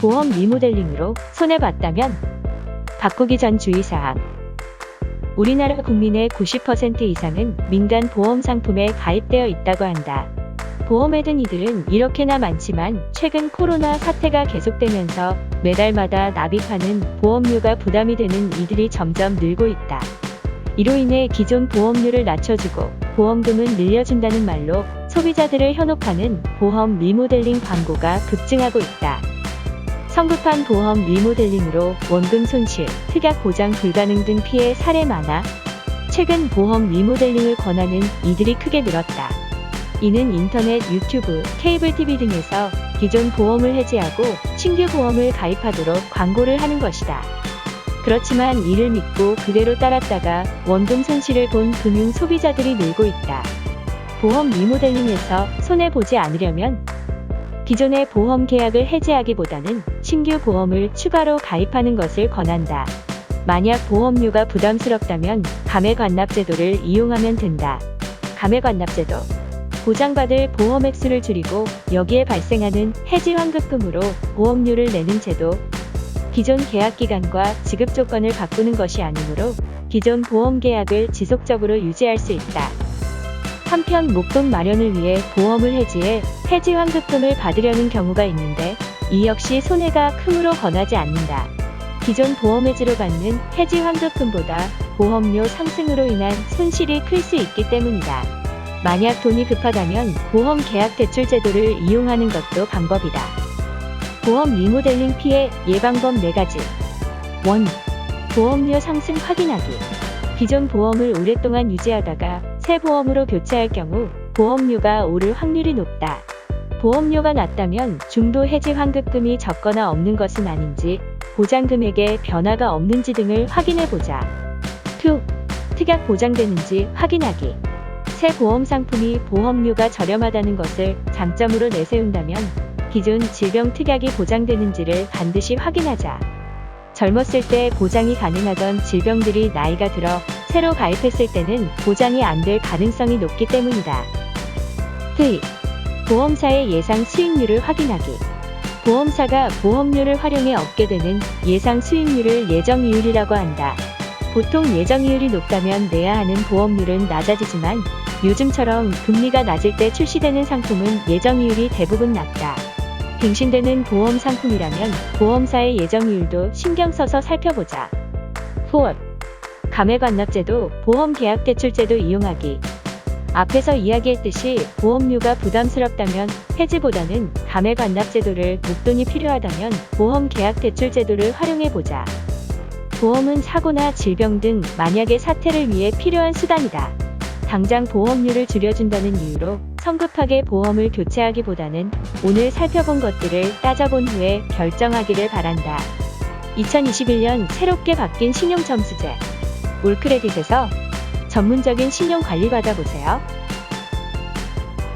보험 리모델링으로 손해봤다면 바꾸기 전 주의사항. 우리나라 국민의 90% 이상은 민간 보험 상품에 가입되어 있다고 한다. 보험에 든 이들은 이렇게나 많지만 최근 코로나 사태가 계속되면서 매달마다 납입하는 보험료가 부담이 되는 이들이 점점 늘고 있다. 이로 인해 기존 보험료를 낮춰주고 보험금은 늘려준다는 말로 소비자들을 현혹하는 보험 리모델링 광고가 급증하고 있다. 성급한 보험 리모델링으로 원금 손실, 특약 보장 불가능 등 피해 사례 많아 최근 보험 리모델링을 권하는 이들이 크게 늘었다. 이는 인터넷, 유튜브, 케이블 TV 등에서 기존 보험을 해지하고 신규 보험을 가입하도록 광고를 하는 것이다. 그렇지만 이를 믿고 그대로 따랐다가 원금 손실을 본 금융 소비자들이 늘고 있다. 보험 리모델링에서 손해보지 않으려면 기존의 보험 계약을 해지하기보다는 신규 보험을 추가로 가입하는 것을 권한다. 만약 보험료가 부담스럽다면 감액완납제도를 이용하면 된다. 감액완납제도. 보장받을 보험 액수를 줄이고 여기에 발생하는 해지 환급금으로 보험료를 내는 제도. 기존 계약 기간과 지급 조건을 바꾸는 것이 아니므로 기존 보험 계약을 지속적으로 유지할 수 있다. 한편 목돈 마련을 위해 보험을 해지해 해지 환급금을 받으려는 경우가 있는데 이 역시 손해가 크므로 권하지 않는다. 기존 보험 해지로 받는 해지 환급금보다 보험료 상승으로 인한 손실이 클 수 있기 때문이다. 만약 돈이 급하다면 보험 계약 대출 제도를 이용하는 것도 방법이다. 보험 리모델링 피해 예방법 4가지. 1. 보험료 상승 확인하기. 기존 보험을 오랫동안 유지하다가 새 보험으로 교체할 경우 보험료가 오를 확률이 높다. 보험료가 낮다면 중도 해지 환급금이 적거나 없는 것은 아닌지, 보장금액에 변화가 없는지 등을 확인해보자. 2. 특약 보장되는지 확인하기. 새 보험 상품이 보험료가 저렴하다는 것을 장점으로 내세운다면 기존 질병 특약이 보장되는지를 반드시 확인하자. 젊었을 때 보장이 가능하던 질병들이 나이가 들어 새로 가입했을 때는 보장이 안 될 가능성이 높기 때문이다. 3. 보험사의 예상 수익률을 확인하기. 보험사가 보험료를 활용해 얻게 되는 예상 수익률을 예정이율이라고 한다. 보통 예정이율이 높다면 내야 하는 보험료는 낮아지지만 요즘처럼 금리가 낮을 때 출시되는 상품은 예정이율이 대부분 낮다. 갱신되는 보험 상품이라면 보험사의 예정이율도 신경 써서 살펴보자. 4. 감액완납제도, 보험 계약 대출제도 이용하기. 앞에서 이야기했듯이 보험료가 부담스럽다면 해지보다는 감액완납제도를, 목돈이 필요하다면 보험 계약 대출제도를 활용해보자. 보험은 사고나 질병 등 만약의 사태를 위해 필요한 수단이다. 당장 보험료를 줄여준다는 이유로 성급하게 보험을 교체하기보다는 오늘 살펴본 것들을 따져본 후에 결정하기를 바란다. 2021년 새롭게 바뀐 신용점수제. 올크레딧에서 전문적인 신용관리 받아보세요.